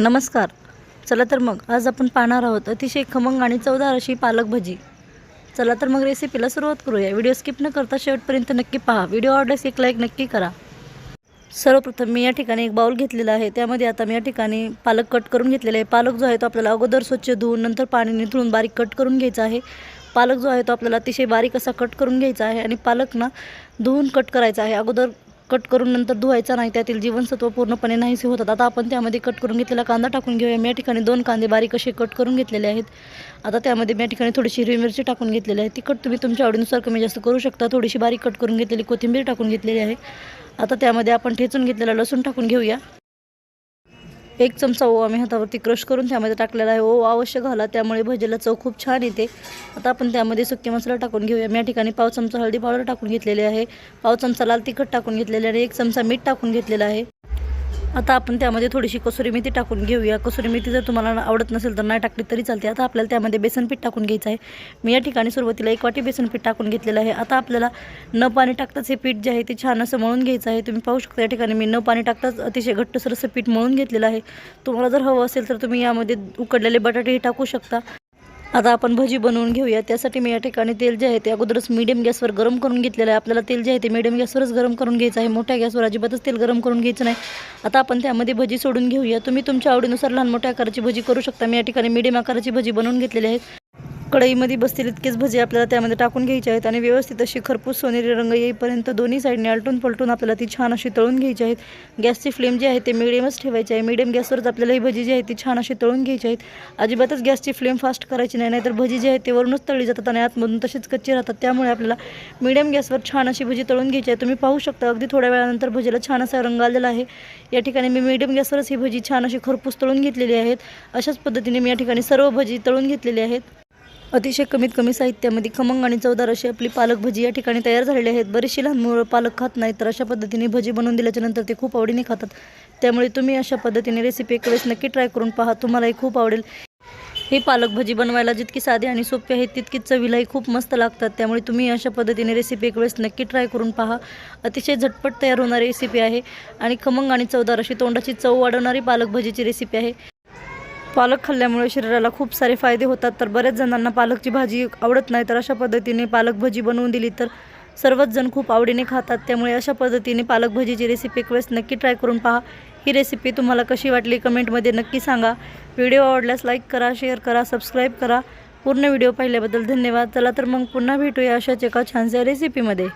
नमस्कार. चला तर मग आज आपण पाहणार आहोत अतिशय खमंग आणि चवदार अशी पालक भजी. चला तर मग रेसिपीला सुरुवात करूया. व्हिडिओ स्किप न करता शेवटपर्यंत नक्की पहा. व्हिडिओ आवडल्यास एक लाईक नक्की करा. सर्वप्रथम मी या ठिकाणी एक बाउल घेतलेला आहे. त्यामध्ये आता मी या ठिकाणी पालक कट करून घेतलेला आहे. पालक जो आहे तो आपल्याला अगोदर स्वच्छ धुवून नंतर पाणी निथळून बारीक कट करून घ्यायचा आहे. पालक जो आहे तो आपल्याला अतिशय बारीक असा कट करून घ्यायचा आहे आणि पालक ना धुवून कट करायचा आहे. अगोदर कट करून नंतर धुवायचा नाही, त्यातील जीवनसत्व पूर्णपणे नाहीसे होतात. आता आपण त्यामध्ये कट करून घेतलेला कांदा टाकून घेऊया. मी या ठिकाणी 2 कांदे बारीक असे कट करून घेतलेले आहेत. आता त्यामध्ये मी या ठिकाणी थोडीशी हिरवी मिरची टाकून घेतलेली आहे. तिखट तुम्ही तुमच्या आवडीनुसार कमी जास्त करू शकता. थोडीशी बारीक कट करून घेतलेली कोथिंबीर टाकून घेतलेली आहे. आता त्यामध्ये आपण ठेचून घेतलेला लसूण टाकून घेऊया. 1 चमचा ओवा मी हातावरती क्रश करून त्यामध्ये टाकलेला आहे. ओवा अवश्य घाला, त्यामुळे भजीला चव खूप छान येते. आता आपण त्यामध्ये सुके मसाला टाकून घेऊया. मी या ठिकाणी 1/2 चमचा हळदी पावडर टाकून घेतलेली आहे. 1/2 चमचा लाल तिखट टाकून घेतलेले आहे. 1 चमचा मीठ टाकून घेतलेला आहे. आता आपण त्यामध्ये थोडीशी कसुरी मेथी टाकून घेऊया. कसुरी मेथी जर तुम्हाला आवडत नसेल तर नाही टाकली तरी चालते. आता आपल्याला त्यामध्ये बेसन पीठ टाकून घ्यायचं आहे. मी या ठिकाणी सुरुवातीला 1 वाटी बेसन पीठ टाकून घेतलेलं आहे. आता आपल्याला न पाणी टाकताच हे पीठ जे आहे ते छान असं मळून घ्यायचं आहे. तुम्ही पाहू शकता या ठिकाणी मी न पाणी टाकताच अतिशय घट्टसर असं पीठ मळून घेतलेलं आहे. तुम्हाला जर हवं असेल तर तुम्ही यामध्ये उकडलेले बटाटेही टाकू शकता. आता आपण भजी बनवून घेऊया. त्यासाठी मी या ठिकाणी तेल जे आहे ते अगोदरच मीडियम गॅसवर गरम करून घेतलेलं आहे. आपल्याला तेल जे आहे ते मीडियम गॅसवरच गरम करून घ्यायचं आहे. मोठ्या गॅसवर अजिबातच तेल गरम करून घ्यायचं नाही. आता आपण त्यामध्ये भजी सोडून घेऊया. तुम्ही तुमच्या आवडीनुसार लहान मोठ्या आकाराची भजी करू शकता. मी या ठिकाणी मीडियम आकाराची भजी बनवून घेतलेली आहे. कढईमध्ये बसतील इतकेच भजी आपल्याला त्यामध्ये टाकून घ्यायचे आहेत आणि व्यवस्थित अशी खरपूस सोनेरी रंग येईपर्यंत दोन्ही साईडने आलटून पलटून आपल्याला ती छान अशी तळून घ्यायची आहेत. गॅसची फ्लेम जी आहे ते मीडियमच ठेवायची आहे. मीडियम गॅसवरच आपल्याला ही भजी जी आहे ती छान अशी तळून घ्यायची आहेत. अजिबातच गॅसची फ्लेम फास्ट करायची नाही, नाहीतर भजी जी आहे ते वरूनच तळली जातात आणि आतमधून तशीच कच्ची राहतात. त्यामुळे आपल्याला मीडियम गॅसवर छान अशी भजी तळून घ्यायची आहे. तुम्ही पाहू शकता अगदी थोड्या वेळानंतर भजीला छान असा रंग आलेला आहे. या ठिकाणी मी मीडियम गॅसवरच ही भजी छान अशी खरपूस तळून घेतलेली आहेत. अशाच पद्धतीने मी या ठिकाणी सर्व भजी तळून घेतलेली आहेत. अतिशय कमीत कमी साहित्यामध्ये खमंग आणि चवदार अशी आपली पालक भजी या ठिकाणी तयार झालेली आहेत. बरीचशी लहान मुलं पालक खात नाहीत, तर अशा पद्धतीने भजी बनवून दिल्याच्या नंतर ते खूप आवडीने खातात. त्यामुळे तुम्ही अशा पद्धतीने रेसिपी एक वेळेस नक्की ट्राय करून पहा, तुम्हालाही खूप आवडेल. ही पालक भजी बनवायला जितकी साधी आणि सोपी आहे तितकीच चवीलाही खूप मस्त लागतात. त्यामुळे तुम्ही अशा पद्धतीने रेसिपी एक वेळेस नक्की ट्राय करून पहा. अतिशय झटपट तयार होणारी रेसिपी आहे आणि खमंग आणि चवदार अशी तोंडाची चव वाढवणारी पालक भजीची रेसिपी आहे. पालक खाल्ल्यामुळे शरीराला खूप सारे फायदे होतात. तर बऱ्याच जणांना पालकची भाजी आवडत नाही, तर अशा पद्धतीने पालक भजी बनवून दिली तर सर्वच जण खूप आवडीने खातात. त्यामुळे अशा पद्धतीने पालक भजीची रेसिपी एक वेळेस नक्की ट्राय करून पहा. ही रेसिपी तुम्हाला कशी वाटली कमेंटमध्ये नक्की सांगा. व्हिडिओ आवडल्यास लाईक करा, शेअर करा, सबस्क्राईब करा. पूर्ण व्हिडिओ पाहिल्याबद्दल धन्यवाद. चला तर मग पुन्हा भेटूया अशाच एका छानशा रेसिपीमध्ये.